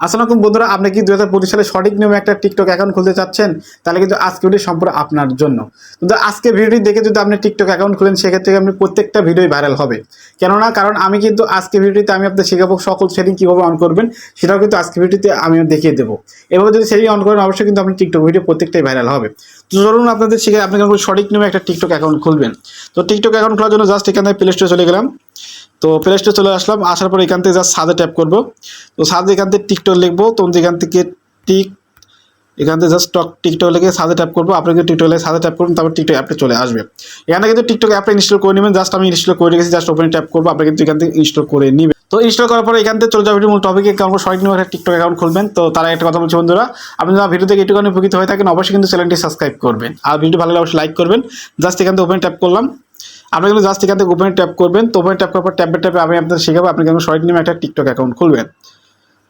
আসসালামু বন্ধুরা, আপনি কি 2025 সালে সঠিক নিয়মে একটা টিকটক অ্যাকাউন্ট খুলতে চাচ্ছেন? তাহলে কিন্তু আজকে ভিডিও সম্পূর্ণ আপনার জন্য। কিন্তু আজকে ভিডিওটি দেখে যদি আপনি টিকটক অ্যাকাউন্ট খুলেন, সেক্ষেত্রে আপনি প্রত্যেকটা ভিডিওই ভাইরাল হবে। কেননা কারণ আমি কিন্তু আজকে ভিডিওতে আমি আপনাদের শেখাবো সকল সেটিং কীভাবে অন করবেন, সেটাও কিন্তু আজকে ভিডিওতে আমি দেখিয়ে দেবো। এভাবে যদি সেটিং অন করেন, অবশ্যই কিন্তু আপনি টিকটক ভিডিও প্রত্যেকটাই ভাইরাল হবে। তো চলুন আপনাদের শিখে আপনি সঠিক নিয়মে একটা টিকটক অ্যাকাউন্ট খুলবেন। তো টিকটক অ্যাকাউন্ট খোলার জন্য জাস্ট এখানে প্লে স্টোরে চলে গেলাম। তো প্লে স্টোরে চলে আসলাম, আসার পর এখান থেকে জাস্ট সার্চে ট্যাপ করবো। তো সার্চে এখান থেকে টিকটক লিখবো, তো এখান থেকে এখান থেকে জাস্ট টিকটক লিখে সার্চে ট্যাপ করবো। আপনাকে টিকটক লিখে সার্চে ট্যাপ করুন, তারপর টিকটক অ্যাপটা চলে আসবে। এখানে কিন্তু টিকটক অ্যাপটা ইনস্টল করে নেবেন। জাস্ট আমি ইনস্টল করে রেখেছি, জাস্ট ওপেনে ট্যাপ করবো। আপনি কিন্তু এখান থেকে ইনস্টল করে নেবেন। তো ইনস্টল করার পরে এখান থেকে চলে যাবে মূল টপিকে, কারণ সঠিক নিয়মে একটা টিকটক অ্যাকাউন্ট খুলবেন। তো তারা একটা কথা বলছে বন্ধুরা, আপনি যারা ভিডিও থেকে একটুখানি উপকৃত হয়ে থাকেন, অবশ্যই কিন্তু চ্যানেলটি সাবস্ক্রাইব করবেন, আর ভিডিও ভালো লাগলে অবশ্যই লাইক করবেন। জাস্ট এখান থেকে ওপেনে ট্যাপ করলাম। আপনি কিন্তু জাস্ট এখান থেকে ওপেনে ট্যাপ করবেন। তো ওপেনে ট্যাপ করার পর ট্যাপে আমি আপনাদের শেখাবো আপনি কিন্তু সঠিক নিয়মে একটা টিকটক অ্যাকাউন্ট খুলবেন।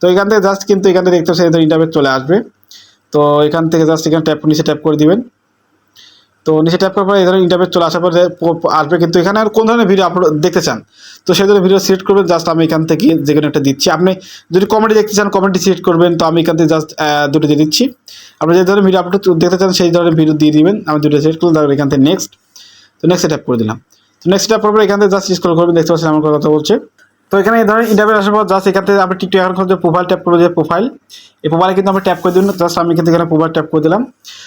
তো এখান থেকে জাস্ট কিন্তু এখান থেকে দেখতে পাচ্ছেন ইন্টারভিউ চলে আসবে। তো এখান থেকে জাস্ট এখানে নিচে ট্যাপ করে দিবেন। তো নিচে ট্যাপ করার পর এই ধরনের ইন্টারভিউ চলে আসার পরে আসবে, কিন্তু এখানে আর কোন ধরনের ভিডিও আপলোড দেখতে চান, তো সেই ধরনের ভিডিও সিলেক্ট করবেন। জাস্ট আমি এখান থেকে যে কোনো একটা দিচ্ছি। আপনি যদি কমেডি দেখতে চান, কমেডি সিলেক্ট করবেন। তো আমি এখান থেকে জাস্ট দুটো দিয়ে দিচ্ছি। আপনি যে ধরনের ভিডিও আপলোড দেখতে চান সেই ধরনের ভিডিও দিয়ে দিবেন। আমি দুটো সিলেক্ট করলাম, তারপর এখান থেকে নেক্সট। তো নেক্সট ট্যাপ করে দিলাম। তো নেক্সট ট্যাপ করার পর এখান থেকে জাস্ট স্ক্রল করবেন, দেখতে পাচ্ছেন আমার কথা বলছে। তো এখানে এই ধরনের ইন্টারভিউ আসার পর জাস্ট এখান থেকে আপনি টিকটক অ্যাকাউন্ট খুলতে প্রোফাইল ট্যাপ করবো, যে প্রোফাইল, এই প্রোফাইলে কিন্তু আমরা ট্যাপ করে দিন। জাস্ট আমি কিন্তু এখানে প্রোফাইল ট্যাপ করে দিলাম।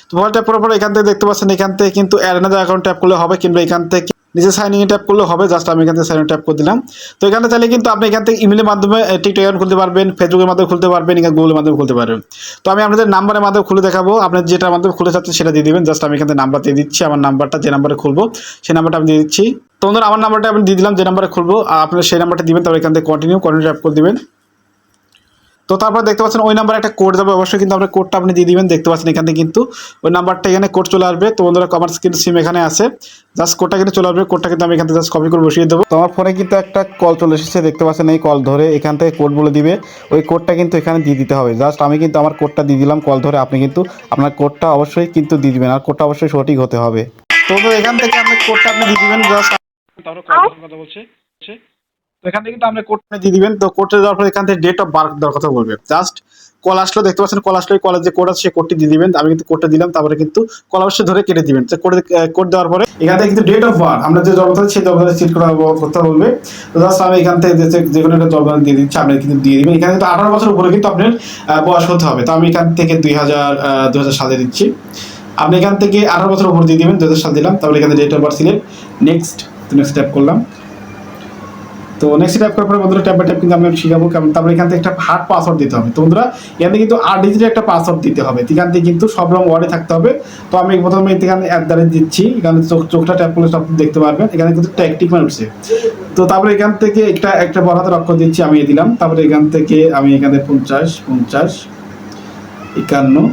তো প্রোফাইল ট্যাপ করার পর এখান থেকে দেখতে পাচ্ছেন, এখান থেকে কিন্তু অ্যাড অ্যানাদার অ্যাকাউন্ট ট্যাপ করলে হবে, কিংবা এখান থেকে নিচে সাইন ইন ট্যাপ করলে হবে। জাস্ট আমি এখান থেকে সাইন ইন ট্যাপ করে দিলাম। তো এখানে চাইলে কিন্তু আপনি এখান থেকে ইমেলের মাধ্যমে টিকটক অ্যাকাউন্ট খুলতে পারবেন, ফেসবুকের মাধ্যমে খুলতে পারবেন, এখানে গুগলের মাধ্যমে খুলতে পারবেন। তো আমি আপনাদের নাম্বারের মাধ্যমে খুলে দেখাবো, আপনি যেটার মাধ্যমে খুলে চাচ্ছেন সেটা দিয়ে দিবেন। জাস্ট আমি এখান থেকে নাম্বার দিয়ে দিচ্ছি, আমার নাম্বারটা যে নাম্বারে খুলবো সেই নাম্বারটা আমি দিয়ে দিচ্ছি। তো বন্ধুরা, আমার নাম্বারটা আমি দিয়ে দিলাম, যে নাম্বারে খুলবো আপনারা সেই নাম্বারটা দিবেন। তারপর এখান থেকে কন্টিনিউ ট্যাপ করে দিবেন। তো তারপর দেখতে পাচ্ছেন ওই নাম্বারে একটা কোড যাবে, অবশ্যই কিন্তু আপনার কোডটা আপনি দিয়ে দিবেন। দেখতে পাচ্ছেন এখান থেকে কিন্তু ওই নাম্বারটা এখানে কোড চলে আসবে। তো বন্ধুরা, আমার কিন্তু সিম এখানে আছে, জাস্ট কোডটা কিন্তু চলে আসবে। কোডটা কিন্তু আমি এখান থেকে জাস্ট কপি করে বসিয়ে দেবো। তো আমার ফোনে কিন্তু একটা কল চলে এসেছে, দেখতে পাচ্ছেন এই কল ধরে এখান থেকে কোড বলে দিবে। ওই কোডটা কিন্তু এখানে দিয়ে দিতে হবে। জাস্ট আমি কিন্তু আমার কোডটা দিয়ে দিলাম কল ধরে। আপনি কিন্তু আপনার কোডটা অবশ্যই কিন্তু দিয়ে দিবেন, আর কোডটা অবশ্যই সঠিক হতে হবে। তো এখান থেকে আপনার কোডটা আপনি দিয়ে দিবেন। জাস্ট তারপরে কল ধরে কথা বলছে। তো এখান থেকে কিন্তু আপনি কোডটা দিয়ে দিবেন। তো কোডটা দেওয়ার পর এখান থেকে ডেট অফ বার্থ দেওয়ার কথা বলবে। জাস্ট কল আসলো, দেখতে পাচ্ছেন কল আসলো, কলের যে কোড আছে সেই কোডটি দিয়ে দিবেন। আমি কিন্তু কোডটা দিলাম, তারপরে কিন্তু কল অবশ্যই ধরে কেটে দিবেন। কোড দেওয়ার পরে এখান থেকে কিন্তু ডেট অফ বার্থ আমরা যে জন্ম সেই জন্মদিনে সিট করা কথা বলবে। তো জাস্ট আমি এখান থেকে যে কোনো একটা জন্মদিন দিয়ে দিচ্ছি, আপনি কিন্তু দিয়ে দিবেন। এখানে কিন্তু 18 বছর উপরে কিন্তু আপনার বয়স হতে হবে। তো আমি এখান থেকে 2000 সালে দিচ্ছি। আপনি এখান থেকে 18 বছর উপরে দিয়ে দিবেন। 2000 সাল দিলাম, তারপরে এখানে date of birth select, next. তো নেক্সট ট্যাপ করলাম। তো নেক্সট ট্যাপ করার পরে বন্ধুরা, ট্যাপ বাই ট্যাপ কিন্তু আমি শিখাবো কেমন। তারপরে এখান থেকে একটা হার্ড পাসওয়ার্ড দিতে হবে। তো বন্ধুরা, এখান থেকে কিন্তু 8 ডিজিটের একটা পাসওয়ার্ড দিতে হবে। এখান থেকে কিন্তু সব রকম ওয়ার্ডে থাকতে হবে। তো আমি প্রথমে এখানে দিচ্ছি। এখানে চোখটা ট্যাপ করলে সব দেখতে পারবেন। এখানে কিন্তু টিক মার্ক উঠছে। তো তারপরে এখান থেকে একটা বড় হাতের অক্ষর দিচ্ছি, আমি দিলাম। তারপরে এখান থেকে আমি এখানে 50 51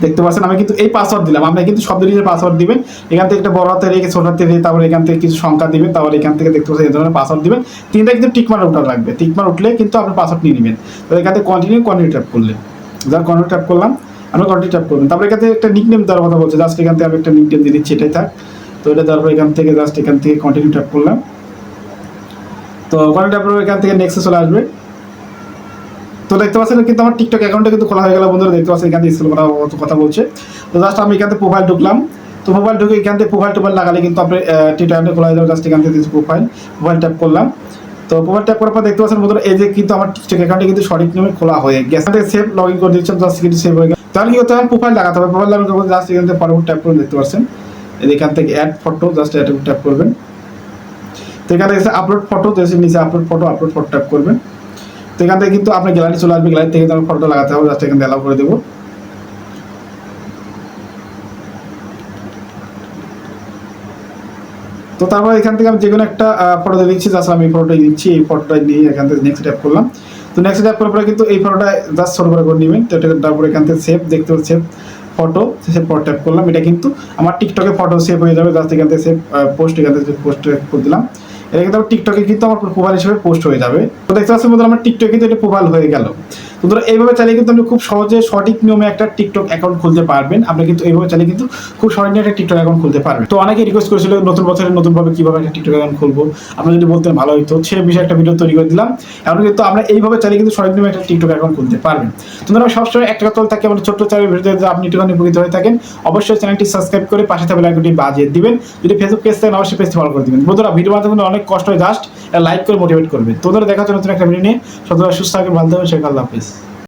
দেখতে পাচ্ছেন আমি কিন্তু এই পাসওয়ার্ড দিলাম। আপনি কিন্তু শব্দ নিজের পাসওয়ার্ড দিবেন। এখান থেকে একটা বড় হাতে রেখে ছোট হাতে রেখে, তারপরে এখান থেকে কিছু সংখ্যা দিবেন। তারপরে এখান থেকে দেখতে পাচ্ছেন এই ধরনের পাসওয়ার্ড দিবেন। তিনটা কিন্তু টিকমার উঠা লাগবে। টিকমার উঠলে কিন্তু আপনি পাসওয়ার্ড নিয়ে নেবেন। তো এখান থেকে কন্টিনিউ ট্যাপ করলেন। যার কন্টিনিউ ট্যাপ করলাম, আপনি কন্টিনিউ ট্যাপ করবেন। তারপরে এখান থেকে একটা নিকনেম দেওয়ার কথা বলছে। জাস্ট এখান থেকে আমি একটা নিকনেম দিয়ে দিচ্ছি, এটাই থাক। তো এটা দেওয়ার পর এখান থেকে জাস্ট এখান থেকে কন্টিনিউ ট্যাপ করলাম। তো কন্টিনিউ ট্যাপ করে এখান থেকে নেক্সটে চলে আসবে। তো দেখতে পাচ্ছেন কিন্তু আমার টিকটক অ্যাকাউন্টটা কিন্তু খোলা হয়ে গেল বন্ধুরা। দেখতে পাচ্ছেন এখান থেকে স্ক্রল কথা বলছে। তো জাস্ট আমি এখান থেকে প্রোফাইল ঢুকলাম। তো প্রোফাইল ঢুকে এখান থেকে প্রোফাইল লাগালে কিন্তু আপনি টিকটক অ্যাকাউন্টে খোলা হয়ে যাবে। জাস্ট এখান থেকে প্রোফাইল ট্যাপ করলাম। তো প্রোফাইল ট্যাপ করার পর দেখতে পাচ্ছেন বন্ধুরা, এই যে কিন্তু আমার টিকটক অ্যাকাউন্টে কিন্তু সঠিক নিয়মে খোলা হয়ে গেছে। সেভ লগ ইন করে দিচ্ছেন, জাস্ট কিন্তু সেভ হয়ে গেছে। তাহলে কি করতে হবে, প্রোফাইল লাগাতে হবে। প্রোফাইল লাগাতে হবে, জাস্ট এখান থেকে পরবর্তী ট্যাপ করে দেখতে পাচ্ছেন এখান থেকে add photo, just add tap করবেন। তো এখান থেকে আপলোড ফটো, নিচে আপলোড ফটো ট্যাপ করবেন। তো এখান থেকে কিন্তু আপনার গ্যালারি চলে আসবে। গ্যালারি থেকে আমি ফটো লাগাতে হবে, জাস্ট এখান থেকে অ্যালাউ করে দেবো। তো তারপর এখান থেকে আমি যে কোনো একটা ফটো দিয়ে দিচ্ছি। জাস্ট আমি এই ফটোটাই দিচ্ছি। এই ফটোটাই নিয়ে এখান থেকে নেক্সট ট্যাপ করলাম। তো নেক্সট ট্যাপ করার পরে কিন্তু এই ফটোটা জাস্ট ছোটো করে নেবেন। তো এটা তারপরে এখান থেকে সেভ, দেখতে পাচ্ছি সেভ ফটো ট্যাপ করলাম। এটা কিন্তু আমার টিকটকে ফটো সেভ হয়ে যাবে। জাস্ট এখান থেকে সেভ পোস্ট, এখান থেকে পোস্ট করে দিলাম। এটা কিন্তু টিকটকে কিন্তু আমার প্রোফাইল হিসেবে পোস্ট হয়ে যাবে। তো দেখতে পাচ্ছেন বন্ধুরা, আমার টিকটকে কিন্তু এটা প্রোফাইল হয়ে গেল। তো বন্ধুরা এইভাবে চাইলে কিন্তু আপনি খুব সহজে সঠিক নিয়মে একটা টিকটক অ্যাকাউন্ট খুলতে পারবেন। আপনি কিন্তু এইভাবে চাইলে কিন্তু খুব সহজে একটা টিকটক অ্যাকাউন্ট খুলতে পারবেন। তো অনেকে রিকোয়েস্ট করেছিল নতুন বছরে নতুনভাবে কিভাবে একটা টিকটক অ্যাকাউন্ট খুলবো, আপনি যদি বলতেন ভালো হতো, সে বিষয়ে একটা ভিডিও তৈরি করে দিলাম। এখন কিন্তু আমরা এইভাবে চাইলে কিন্তু সঠিক নিয়মে একটা টিকটক অ্যাকাউন্ট খুলতে পারবেন। তোমরা সবসময় একটা কথা থাকে আমাদের ছোট্ট চ্যানেল ভিডিওতে আপনি একটুখানি উপকৃত হয়ে থাকেন, অবশ্যই চ্যানেলটি সাবস্ক্রাইব করে পাশে থাকা বেল আইকনটি বাজিয়ে দিবেন। যদি ফেসবুক পেজ থাকেন অবশ্যই পেজটি ফলো করে দিবেন। বন্ধুরা ভিডিও বানাতে কিন্তু অনেক কষ্ট হয়, জাস্ট লাইক করে মোটিভেট করবে। তোমরা দেখা হচ্ছে নতুন একটা ভিডিও নিয়ে। সবাই সুস্থ থাকবেন, ভালো থাকবেন, আল্লাহ হাফেজ।